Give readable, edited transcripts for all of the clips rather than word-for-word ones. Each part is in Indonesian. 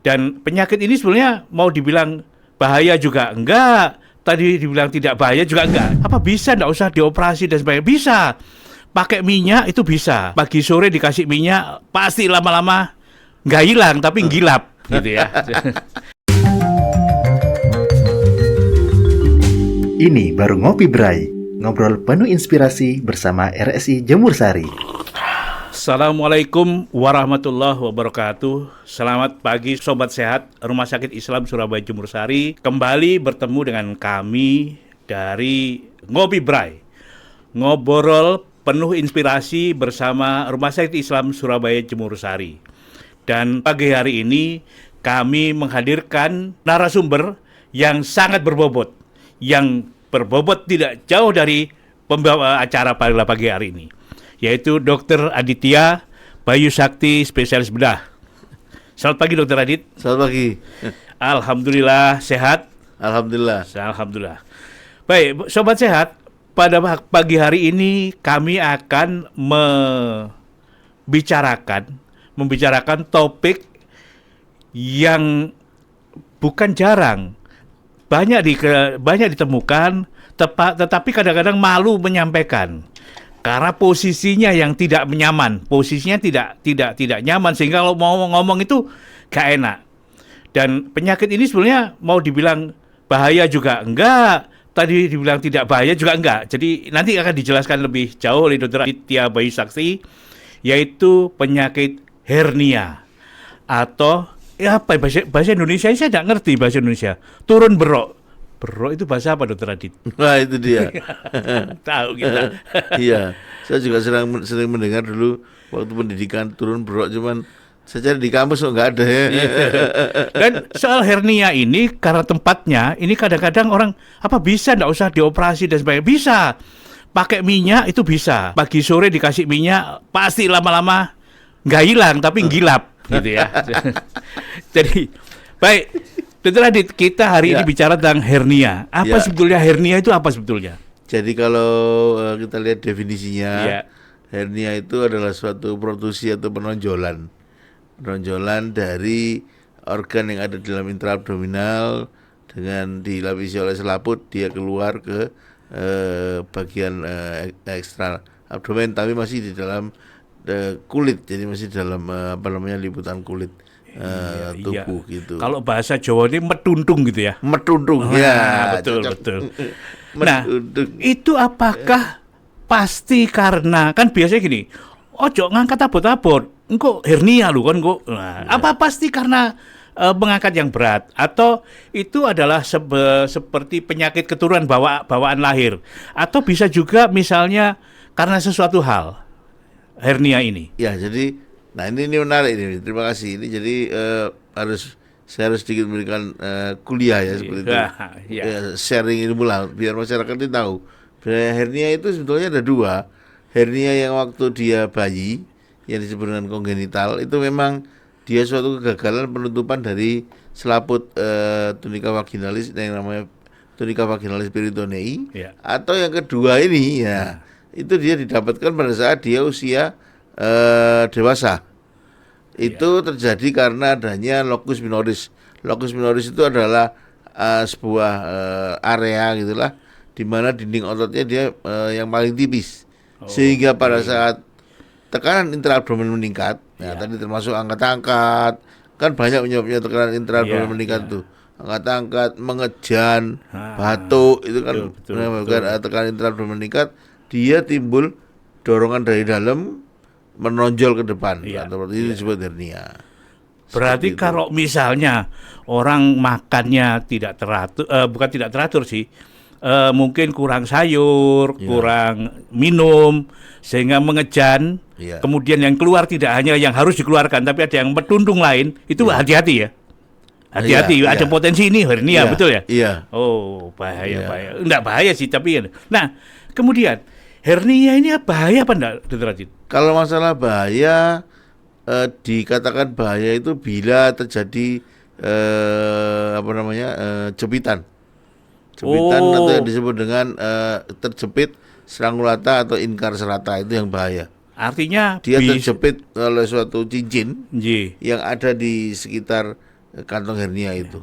Dan penyakit ini sebenarnya mau dibilang bahaya juga enggak, tadi dibilang tidak bahaya juga enggak. Apa bisa enggak usah dioperasi dan sebagainya? Bisa. Pakai minyak itu bisa. Pagi sore dikasih minyak, pasti lama-lama nggak hilang tapi gilap gitu ya. Ini baru Ngopi Bray, ngobrol penuh inspirasi bersama RSI Jemur Sari. Assalamualaikum warahmatullahi wabarakatuh. Selamat pagi Sobat Sehat Rumah Sakit Islam Surabaya Jemur Sari. Kembali bertemu dengan kami dari Ngopi Bray, ngobrol penuh inspirasi bersama Rumah Sakit Islam Surabaya Jemur Sari. Dan pagi hari ini kami menghadirkan narasumber yang sangat berbobot, yang berbobot tidak jauh dari pembawa acara pada pagi hari ini, yaitu Dr. Aditya Bayu Sakti, spesialis bedah. Selamat pagi Dr. Adit. Selamat pagi. Alhamdulillah sehat. Alhamdulillah. Alhamdulillah. Baik, Sobat Sehat, pada pagi hari ini kami akan membicarakan topik yang bukan jarang banyak ditemukan, tetapi kadang-kadang malu menyampaikan karena posisinya yang tidak nyaman, posisinya tidak nyaman, sehingga kalau mau ngomong itu gak enak. Dan penyakit ini sebenarnya mau dibilang bahaya juga enggak, tadi dibilang tidak bahaya juga enggak. Jadi nanti akan dijelaskan lebih jauh oleh Dr. Aditya Bayu Sakti, yaitu penyakit hernia atau apa bahasa Indonesia, saya tidak ngerti bahasa Indonesia. Turun berok. Berok itu bahasa apa Dr. Adit? Wah, itu dia. Tahu kita. Iya, saya juga sering mendengar dulu waktu pendidikan turun berok, cuman saya cari di kampus kok nggak ada ya. Dan soal hernia ini karena tempatnya ini kadang-kadang orang apa bisa nggak usah dioperasi dan sebagainya. Bisa. Pakai minyak itu bisa. Pagi sore dikasih minyak pasti lama-lama nggak hilang tapi gilap gitu ya. Jadi baik, Dr. Adit, kita hari ini bicara tentang hernia. Apa sebetulnya hernia itu apa sebetulnya? Jadi kalau kita lihat definisinya, hernia itu adalah suatu protrusi atau penonjolan dari organ yang ada di dalam intraabdominal, dengan dilapisi oleh selaput dia keluar ke bagian ekstra abdomen, tapi masih di dalam kulit, jadi masih dalam liputan kulit tubuh gitu. Kalau bahasa Jawa ini metundung gitu ya. Metundung, betul. Nah, itu apakah pasti karena kan biasanya gini, ojo ngangkat abot-abot, engko hernia lu kan kok. Nah, apa pasti karena mengangkat yang berat, atau itu adalah seperti penyakit keturunan bawaan lahir, atau bisa juga misalnya karena sesuatu hal hernia ini? Ya, jadi ini menarik ini. Terima kasih. Ini jadi saya harus sedikit memberikan kuliah ya seperti itu. Sharing ilmu lah biar masyarakat ini tahu. Hernia itu sebetulnya ada dua. Hernia yang waktu dia bayi yang disebut dengan kongenital, itu memang dia suatu kegagalan penutupan dari selaput tunika vaginalis yang namanya tunika vaginalis peritonei. Atau yang kedua ini itu dia didapatkan pada saat dia usia dewasa. Itu terjadi karena adanya locus minoris. Locus minoris itu adalah sebuah area gitulah, di mana dinding ototnya dia yang paling tipis. Sehingga pada saat tekanan intraabdomen meningkat, tadi termasuk angkat-angkat, kan banyak penyebabnya tekanan intraabdomen meningkat tuh. Angkat-angkat, mengejan, batuk, itu kan menyebabkan tekanan intraabdomen meningkat, dia timbul dorongan dari dalam menonjol ke depan, atau itu disebut hernia. Berarti kalau misalnya orang makannya tidak teratur, bukan tidak teratur sih, mungkin kurang sayur, kurang minum, sehingga mengejan, kemudian yang keluar tidak hanya yang harus dikeluarkan, tapi ada yang metundung lain, itu hati-hati ya. Hati-hati, ada potensi ini hernia, betul ya? Iya. Oh, bahaya. Enggak bahaya sih, tapi nah, kemudian hernia ini bahaya apa enggak, Dr. Adit? Kalau masalah bahaya, dikatakan bahaya itu bila terjadi jepitan. Atau yang disebut dengan terjepit strangulata atau incarcerata, itu yang bahaya. Artinya dia terjepit oleh suatu cincin yang ada di sekitar kantong hernia itu.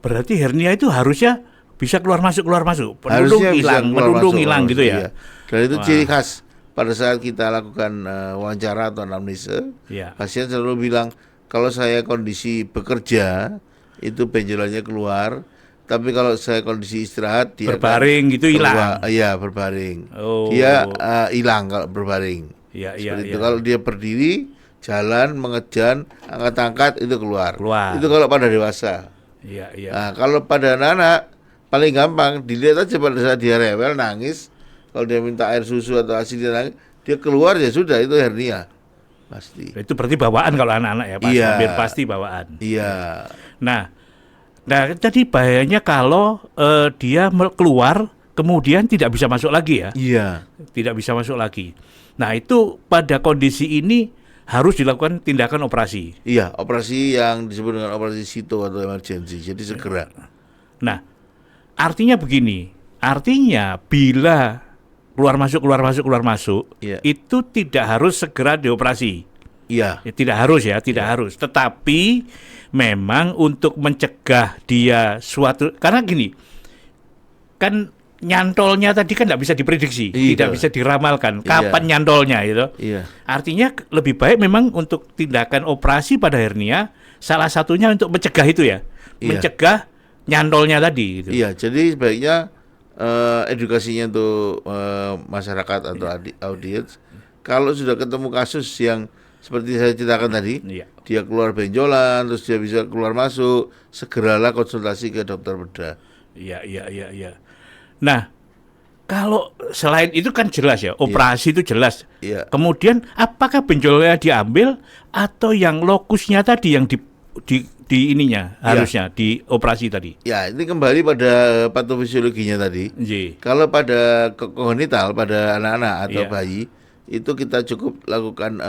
Berarti hernia itu harusnya bisa keluar masuk, penundung Harusnya bisa hilang, keluar penundung masuk, hilang gitu ya. iya. Dan itu Wah. ciri khas pada saat kita lakukan wawancara atau anamnesa. Iya. Pasien selalu bilang kalau saya kondisi bekerja itu benjolannya keluar, tapi kalau saya kondisi istirahat dia Berbaring gitu hilang. Iya, berbaring. Oh. Dia hilang kalau berbaring. Iya, Seperti iya, itu. iya. Kalau dia berdiri, jalan, mengejan, angkat-angkat itu keluar. Itu Keluar. kalau pada dewasa. Iya, iya. Nah, kalau pada anak-anak paling gampang dilihat aja pada saat dia rewel nangis. Kalau dia minta air susu atau ASI dia nangis, dia keluar ya sudah itu hernia. Pasti. Itu berarti bawaan kalau anak-anak ya, Pak. Iya. Hampir pasti bawaan. Iya. Nah, jadi bahayanya kalau dia keluar kemudian tidak bisa masuk lagi ya. Iya. Tidak bisa masuk lagi. Nah, itu pada kondisi ini harus dilakukan tindakan operasi. Iya, operasi yang disebut dengan operasi sito atau emergency. Jadi segera. Nah, artinya begini. Artinya bila keluar masuk, Iya. itu tidak harus segera dioperasi. Iya. Ya, tidak harus ya, tidak harus. Tetapi memang untuk mencegah dia suatu, karena gini, kan nyantolnya tadi kan tidak bisa diprediksi, Iya. tidak bisa diramalkan Iya. kapan nyantolnya gitu. Iya. Artinya lebih baik memang untuk tindakan operasi pada hernia, salah satunya untuk mencegah itu ya, Iya. mencegah nyantolnya tadi gitu. Iya, jadi sebaiknya edukasinya untuk masyarakat atau audiens, kalau sudah ketemu kasus yang seperti saya ceritakan tadi, Iya. dia keluar benjolan, terus dia bisa keluar masuk, segeralah konsultasi ke dokter bedah. Iya. Nah, kalau selain itu kan jelas ya, operasi itu jelas. Iya. Kemudian apakah benjolnya diambil atau yang lokusnya tadi yang di ininya harusnya di operasi tadi? Ya, ini kembali pada patofisiologinya tadi. J. Kalau pada kognital, pada anak-anak atau Iya. bayi, itu kita cukup lakukan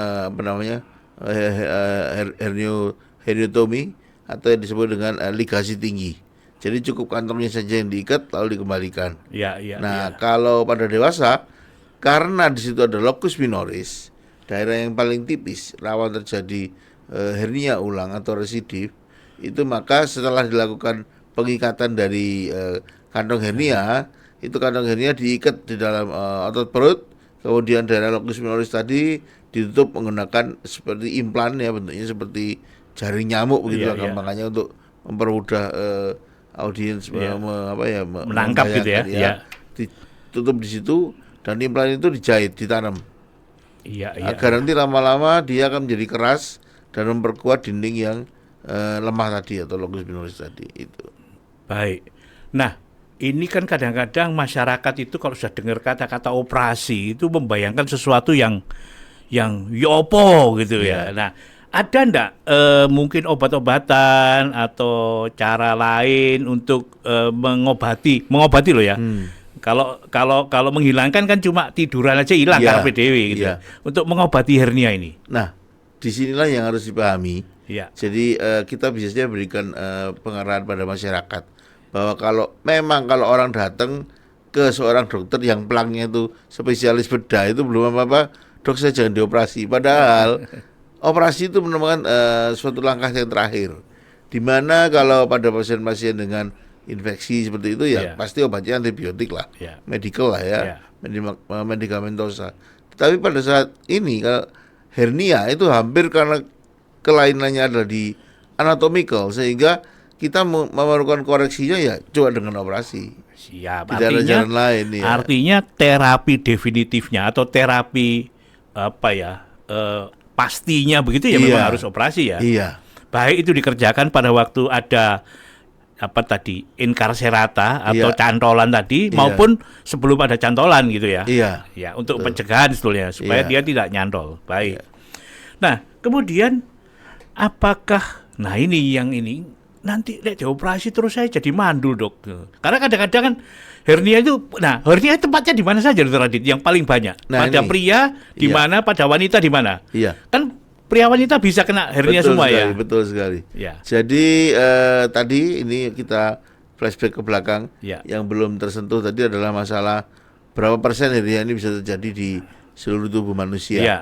herniotomi atau yang disebut dengan ligasi tinggi. Jadi cukup kantongnya saja yang diikat lalu dikembalikan. Iya. Nah, kalau pada dewasa, karena di situ ada locus minoris, daerah yang paling tipis, rawan terjadi hernia ulang atau residif, itu maka setelah dilakukan pengikatan dari kantong hernia, itu kantong hernia diikat di dalam otot perut, kemudian daerah locus minoris tadi ditutup menggunakan seperti implan ya, bentuknya seperti jaring nyamuk begitu Iya. gampangannya untuk mempermudah audiens Iya. membayangkan, Menangkap gitu ya. Iya. Ditutup di situ dan implan itu dijahit, ditanam Iya. agar nanti lama-lama dia akan menjadi keras dan memperkuat dinding yang lemah tadi atau locus minoris tadi itu. Baik. Nah, ini kan kadang-kadang masyarakat itu kalau sudah dengar kata-kata operasi itu membayangkan sesuatu yang yopo gitu ya. Nah, ada ndak mungkin obat-obatan atau cara lain untuk mengobati loh ya? Kalau menghilangkan kan cuma tiduran aja hilang Iya. karena PDW gitu. Iya. Untuk mengobati hernia ini. Nah, disinilah yang harus dipahami. Iya. Jadi kita biasanya berikan pengarahan pada masyarakat bahwa kalau orang datang ke seorang dokter yang pelangnya itu spesialis bedah itu belum apa-apa, dok saya jangan dioperasi. Padahal operasi itu merupakan suatu langkah yang terakhir. Dimana kalau pada pasien-pasien dengan infeksi seperti itu ya Iya. pasti obatnya antibiotik lah, Iya. medical lah ya, Iya. medikamentosa. Tapi pada saat ini kalau hernia itu hampir karena kelainannya adalah di anatomical sehingga kita memerlukan koreksinya ya coba dengan operasi. Siap. Tidak ada jalan lain ya. Artinya terapi definitifnya atau terapi pastinya begitu ya Iya. memang harus operasi ya. Iya. Baik itu dikerjakan pada waktu ada incarcerata atau Iya. cantolan tadi Iya. maupun sebelum ada cantolan gitu ya. Iya. Ya, untuk pencegahan sebetulnya supaya Iya. dia tidak nyantol. Baik. Nah, kemudian apakah ini nanti dioperasi terus saya jadi mandul, Dok. Karena kadang-kadang kan hernia tempatnya di mana saja, Dr. Radit? Yang paling banyak. Nah, pada ini. pria di Iya. mana, pada wanita di mana? Iya. Kan pria wanita bisa kena hernia Betul semua sekali, ya. betul sekali. Ya. Jadi tadi ini kita flashback ke belakang. Ya. Yang belum tersentuh tadi adalah masalah berapa persen hernia ini bisa terjadi di seluruh tubuh manusia. Ya.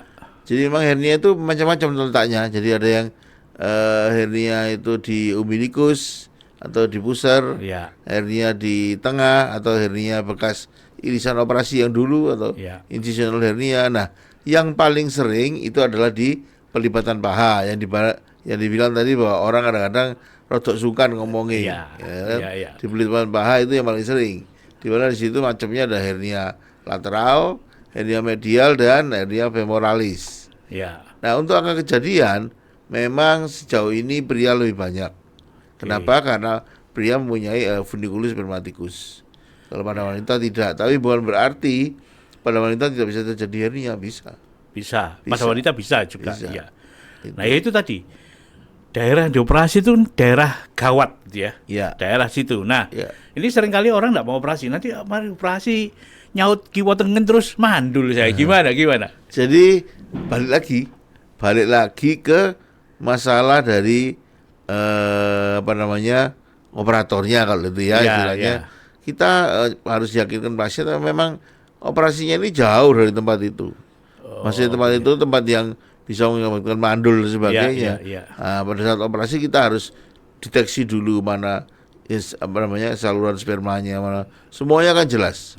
Jadi memang hernia itu macam-macam letaknya. Jadi ada yang hernia itu di umbilikus atau di pusar, Ya. hernia di tengah atau hernia bekas irisan operasi yang dulu atau Ya. incisional hernia. Nah, yang paling sering itu adalah di pelibatan paha yang dibilang tadi bahwa orang kadang-kadang rodok sungkan ngomongin. Ya. Kan? Ya. Di pelibatan paha itu yang paling sering. Di mana di situ macamnya ada hernia lateral, hernia medial dan hernia femoralis. Ya. Nah, untuk angka kejadian memang sejauh ini pria lebih banyak. Kenapa? Karena pria mempunyai funiculus spermaticus. Kalau pada wanita tidak. Tapi bukan berarti pada wanita tidak bisa terjadi hernia, bisa. Bisa. Bisa. Pada wanita bisa juga. Bisa. Ya. Itu. Nah, ya itu tadi. Daerah yang dioperasi itu daerah gawat gitu ya. Ya. Daerah situ. Nah, Ya. ini seringkali orang nggak mau operasi. Nanti mari operasi nyaut kiwa tengen terus mandul saya. Gimana? Jadi balik lagi ke masalah dari operatornya kalau itu ya, istilahnya. Kita harus yakinkan pasien memang operasinya ini jauh dari tempat itu. Maksudnya tempat itu tempat yang bisa mengakibatkan mandul dan sebagainya. Nah, pada saat operasi kita harus deteksi dulu mana saluran spermanya mana. Semuanya akan jelas.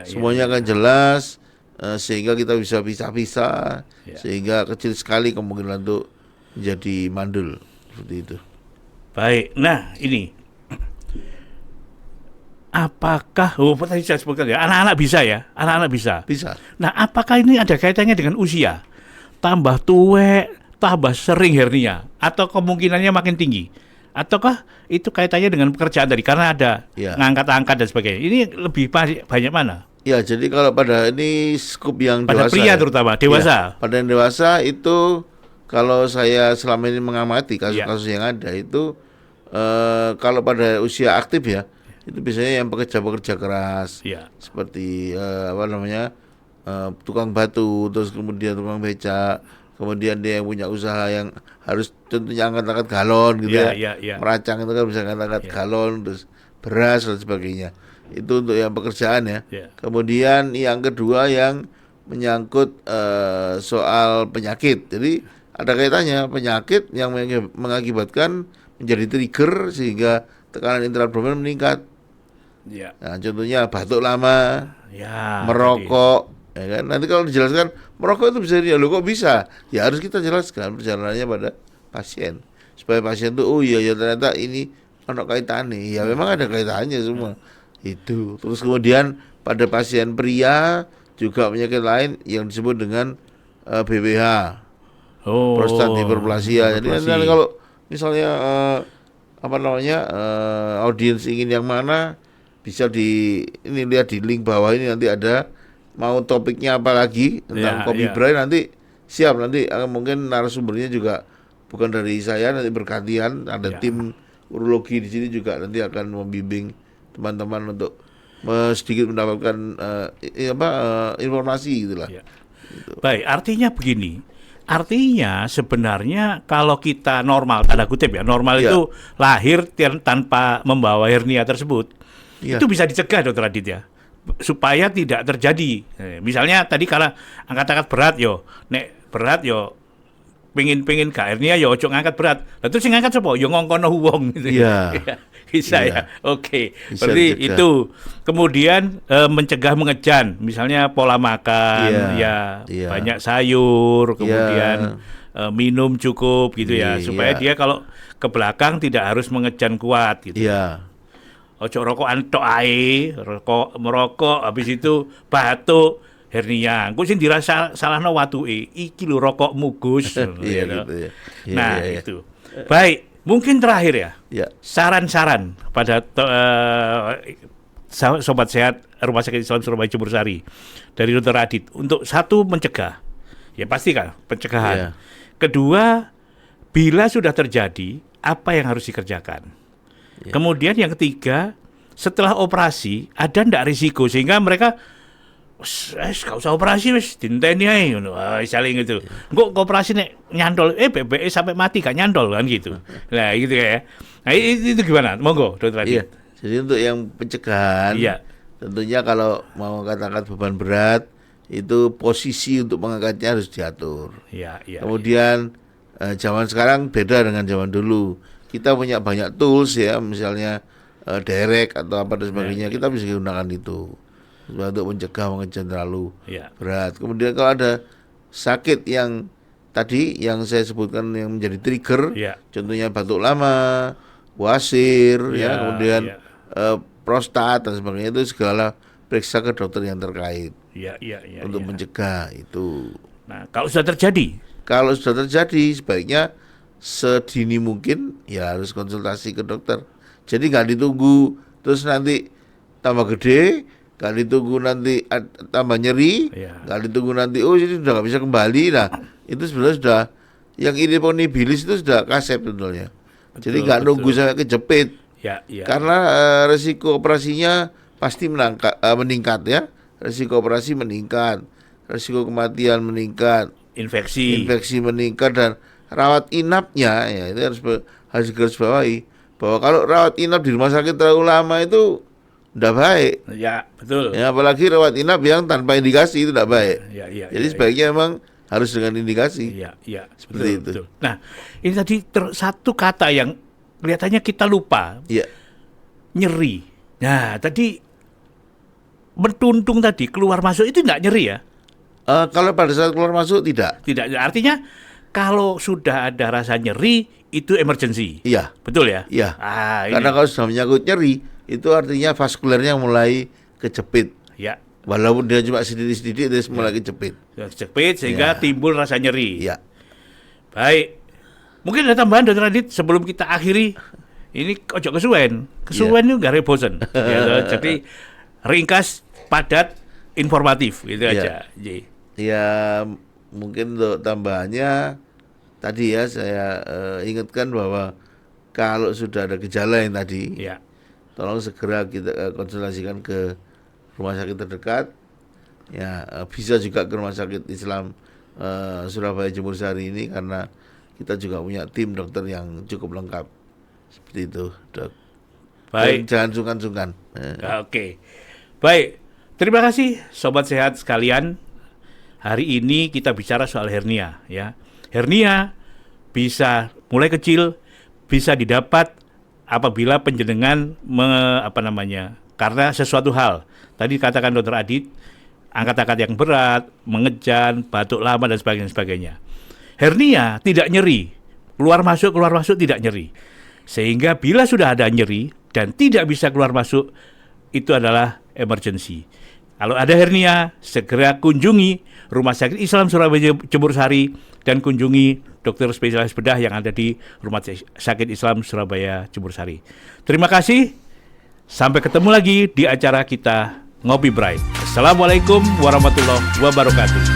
Semuanya akan jelas sehingga kita bisa pisah-pisah sehingga kecil sekali kemungkinan untuk menjadi mandul seperti itu. Baik. Nah, ini apakah tadi saya sebutkan ya, anak-anak bisa ya? Anak-anak bisa. Bisa. Nah, apakah ini ada kaitannya dengan usia? Tambah tuwek, tambah sering hernia, atau kemungkinannya makin tinggi? Ataukah itu kaitannya dengan pekerjaan tadi? Karena ada ngangkat-angkat dan sebagainya. Ini lebih banyak mana? Ya, jadi kalau pada ini skup yang pada dewasa, pria terutama, dewasa. Ya, pada yang dewasa itu kalau saya selama ini mengamati kasus-kasus yang ada itu kalau pada usia aktif ya, itu biasanya yang pekerja-pekerja keras, seperti tukang batu, terus kemudian tukang becak, kemudian dia yang punya usaha yang harus tentunya angkat-angkat galon gitu meracang itu kan bisa angkat-angkat galon, terus beras dan sebagainya. Itu untuk yang pekerjaan ya. Kemudian yang kedua yang menyangkut soal penyakit. Jadi ada kaitannya penyakit yang mengakibatkan menjadi trigger sehingga tekanan intraabdomen meningkat. Nah, contohnya batuk lama, merokok, ya kan? Nanti kalau dijelaskan merokok itu bisa loh kok bisa? Ya harus kita jelaskan perjalanannya pada pasien supaya pasien tuh ternyata ini ada kaitannya. Ya memang ada kaitannya semua. Itu. Terus kemudian pada pasien pria juga penyakit lain yang disebut dengan BPH, prostat hiperplasia. Jadi nanti kalau misalnya audiens ingin yang mana bisa lihat di link bawah ini, nanti ada mau topiknya apa lagi tentang Kopi Bray, nanti siap, nanti mungkin narasumbernya juga bukan dari saya, nanti bergantian, ada tim urologi di sini juga nanti akan membimbing teman-teman untuk sedikit mendapatkan informasi gitulah. Gitu. Baik, artinya begini. Artinya sebenarnya kalau kita normal, tanda kutip ya, normal itu lahir tanpa membawa hernia tersebut, itu bisa dicegah, Dokter Adit ya, supaya tidak terjadi. Misalnya tadi karena angkat-angkat berat nek berat pengen gak hernia ojo ngangkat berat. Lah terus sing ngangkat sapa? Ngongkono wong gitu. Bisa ya. Oke. Berarti itu kemudian mencegah mengejan, misalnya pola makan banyak sayur, kemudian minum cukup gitu ya, supaya dia kalau ke belakang tidak harus mengejan kuat gitu. Ojo rokokan tok ae, merokok habis itu batuk hernia. Engko sing dirasa salahno watuke, iki lho rokokmu Gus. Itu. Baik. Mungkin terakhir ya, saran-saran pada sobat sehat Rumah Sakit Islam Surabaya Jemur Sari dari Dr. Adit untuk satu mencegah, ya pasti kan pencegahan. Kedua, bila sudah terjadi apa yang harus dikerjakan. Kemudian yang ketiga, setelah operasi ada ndak risiko sehingga mereka gak usah operasi wis dinteni ae ngono. Saling gitu. Engko operasi nek nyantol BPS sampai mati gak nyantol kan gitu. Nah, gitu ya. Nah, itu gimana? Monggo, Dokter Adit. Jadi untuk yang pencegahan tentunya kalau mau angkat beban berat itu posisi untuk mengangkatnya harus diatur. Kemudian Zaman sekarang beda dengan zaman dulu. Kita punya banyak tools ya, misalnya derek atau apa dan sebagainya, kita bisa gunakan itu untuk mencegah mengejar terlalu berat. Kemudian kalau ada sakit yang tadi yang saya sebutkan yang menjadi trigger, contohnya batuk lama, wasir, kemudian prostat dan sebagainya, itu segala periksa ke dokter yang terkait untuk mencegah itu. Nah, kalau sudah terjadi? Kalau sudah terjadi, sebaiknya sedini mungkin ya harus konsultasi ke dokter. Jadi nggak ditunggu terus nanti tambah gede, nggak ditunggu nanti tambah nyeri, nggak ditunggu nanti ini sudah nggak bisa kembali. Nah, itu sebenarnya sudah yang iriponobilis itu sudah kasep sebetulnya. Jadi nggak nunggu sampai kejepit. Karena resiko operasinya pasti meningkat ya. Resiko operasi meningkat, resiko kematian meningkat, infeksi meningkat, dan rawat inapnya ya itu harus digarisbawahi bahwa kalau rawat inap di rumah sakit terlalu lama itu tidak baik. Ya, betul. Ya, apalagi rawat inap yang tanpa indikasi itu tidak baik. Jadi sebaiknya memang harus dengan indikasi. Seperti itu. Betul. Nah, ini tadi satu kata yang kelihatannya kita lupa. Nyeri. Nah, tadi mentuntung tadi keluar masuk itu enggak nyeri ya? Kalau pada saat keluar masuk tidak. Tidak. Artinya kalau sudah ada rasa nyeri itu emergency. Iya. Betul ya? Iya. Karena kalau sudah menyangkut nyeri itu artinya vaskulernya mulai kejepit. Walaupun dia cuma sedikit-sedikit dia mulai kejepit. Kejepit sehingga timbul rasa nyeri. Baik. Mungkin ada tambahan Dr. Adit sebelum kita akhiri. Ini ojo kesuwen. Kesuwen itu gak bosen. Jadi ringkas, padat, informatif gitu aja. Ya mungkin untuk tambahannya tadi ya saya ingatkan bahwa kalau sudah ada gejala yang tadi, tolong segera kita konsultasikan ke rumah sakit terdekat. Ya bisa juga ke rumah sakit Islam Surabaya Jemur Sari ini karena kita juga punya tim dokter yang cukup lengkap. Seperti itu, Dok. Baik. Dan jangan sungkan-sungkan. Oke. Baik. Terima kasih sobat sehat sekalian. Hari ini kita bicara soal hernia ya. Hernia bisa mulai kecil, bisa didapat apabila penjenengan karena sesuatu hal. Tadi katakan Dr. Adit, angkat-angkat yang berat, mengejan, batuk lama dan sebagainya. Hernia tidak nyeri, keluar masuk tidak nyeri. Sehingga bila sudah ada nyeri dan tidak bisa keluar masuk, itu adalah emergency. Kalau ada hernia, segera kunjungi Rumah Sakit Islam Surabaya Jemur Sari dan kunjungi dokter spesialis bedah yang ada di Rumah Sakit Islam Surabaya Jemur Sari. Terima kasih. Sampai ketemu lagi di acara kita Ngopi Bright. Assalamualaikum warahmatullahi wabarakatuh.